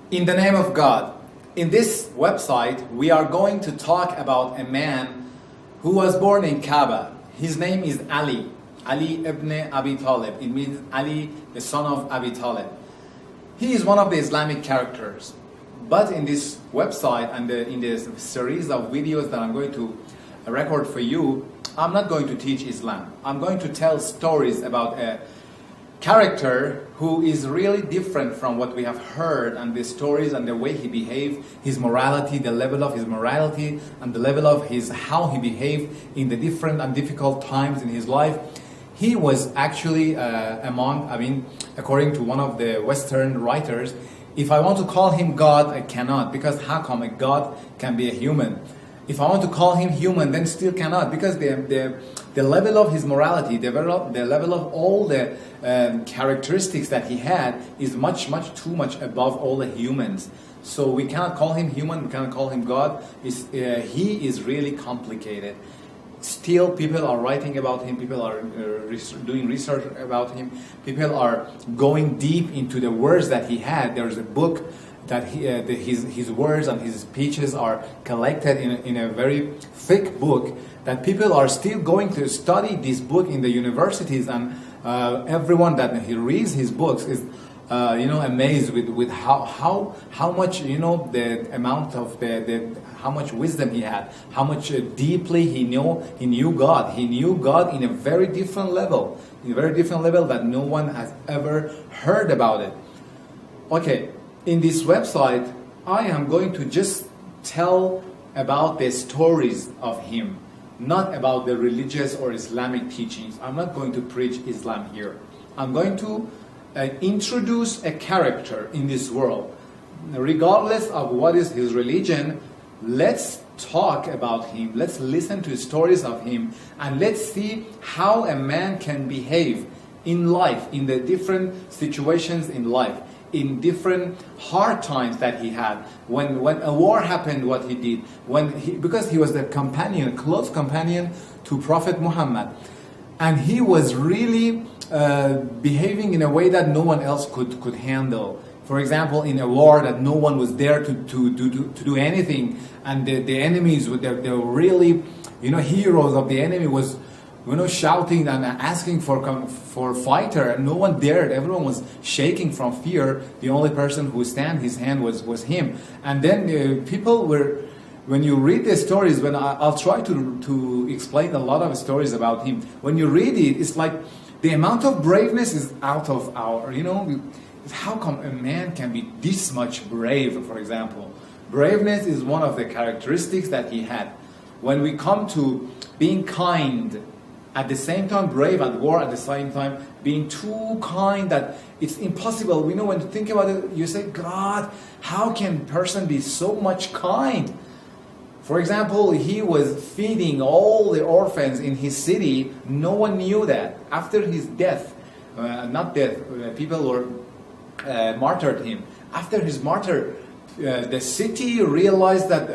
In the name of God. In this website, we are going to talk about a man who was born in Kabba. His name is Ali Ibn Ali Taleb. It means Ali, the son of Abi Taleb. He is one of the Islamic characters. But in this website and in this series of videos that I'm going to record for you, I'm not going to teach Islam. I'm going to tell stories about a character who is really different from what we have heard, and the stories and the way he behaved, his morality, the level of his morality, and the level of how he behaved in the different and difficult times in his life. He was actually according to one of the Western writers, if I want to call him God, I cannot, because how come a God can be a human? If I want to call him human, then still cannot, because the level of his morality, the level of all the characteristics that he had is much too much above all the humans. So we cannot call him human, we cannot call him God. He is really complicated. Still, people are writing about him, people are doing research about him, people are going deep into the words that he had. There's a book that his words and his speeches are collected in a very thick book, that people are still going to study this book in the universities, and everyone that he reads his books is amazed with how much the amount of how much wisdom he had, how much deeply he knew God in a very different level, that no one has ever heard about it. Okay. In this website, I am going to just tell about the stories of him, not about the religious or Islamic teachings. I'm not going to preach Islam here. I'm going to introduce a character in this world. Regardless of what is his religion, let's talk about him, let's listen to stories of him, and let's see how a man can behave in life, in the different situations in life, in different hard times that he had, when a war happened, what he did, because he was the close companion to Prophet Muhammad, and he was really behaving in a way that no one else could handle. For example, in a war that no one was there to do anything, and the enemies, they were really heroes of the enemy was shouting and asking for fighter, and no one dared. Everyone was shaking from fear. The only person who stand his hand was him. And then people were, when you read the stories, when I'll try to explain a lot of stories about him. When you read it, it's like the amount of braveness is out of our, how come a man can be this much brave, for example? Braveness is one of the characteristics that he had. When we come to being kind, at the same time brave, at war, at the same time being too kind that it's impossible. When you think about it, you say, God, how can a person be so much kind? For example, he was feeding all the orphans in his city. No one knew that. After his death, people were martyred him. After his martyr, the city realized that,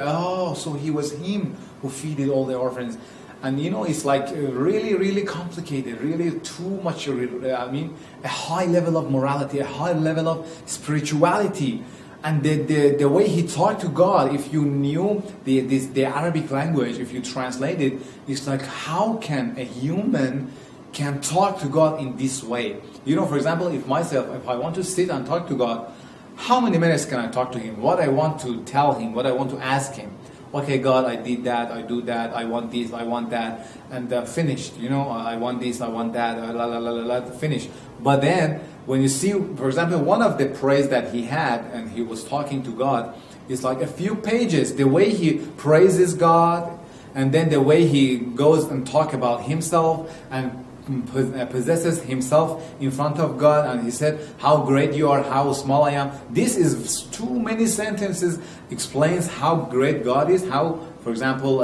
so he was him who feeded all the orphans. And it's like really complicated, really too much, a high level of morality, a high level of spirituality. And the way he talked to God, if you knew the Arabic language, if you translate it, it's like, how can a human can talk to God in this way? For example, if I want to sit and talk to God, how many minutes can I talk to him? What I want to tell him, what I want to ask him. Okay, God, I did that, I do that, I want this, I want that, and finished. I want this, I want that, finished. But then, when you see, for example, one of the praise that he had, and he was talking to God, is like a few pages. The way he praises God, and then the way he goes and talk about himself, and possesses himself in front of God, and he said, how great you are, how small I am. This is too many sentences, explains how great God is, how, for example,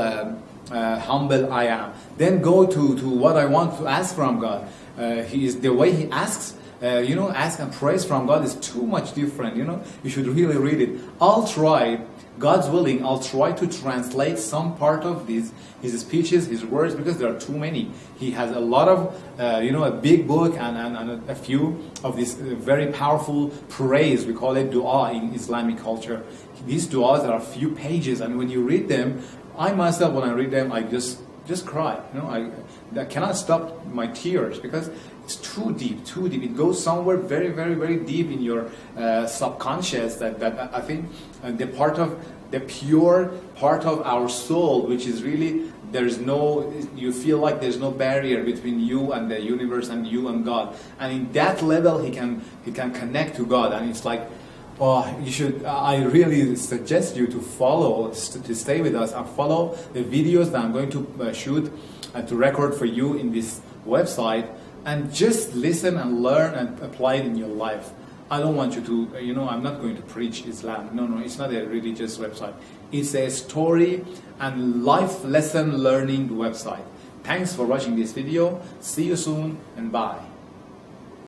humble I am. Then go to what I want to ask from God. The way he asks, ask and praise from God is too much different. You should really read it. I'll try God's willing, I'll try to translate some part of his speeches, his words, because there are too many. He has a lot of, a big book and a few of this very powerful praise. We call it dua in Islamic culture. These duas are a few pages, and when you read them, I myself, when I read them, I just cry. I cannot stop my tears because it's too deep, too deep. It goes somewhere very, very, very deep in your subconscious that I think the pure part of our soul, which is really, you feel like there's no barrier between you and the universe and you and God. And in that level, he can connect to God. And it's like, I really suggest you to stay with us and follow the videos that I'm going to shoot and to record for you in this website, and just listen and learn and apply it in your life. I don't want you to, I'm not going to preach Islam. No, it's not a religious website. It's a story and life lesson learning website. Thanks for watching this video. See you soon and bye.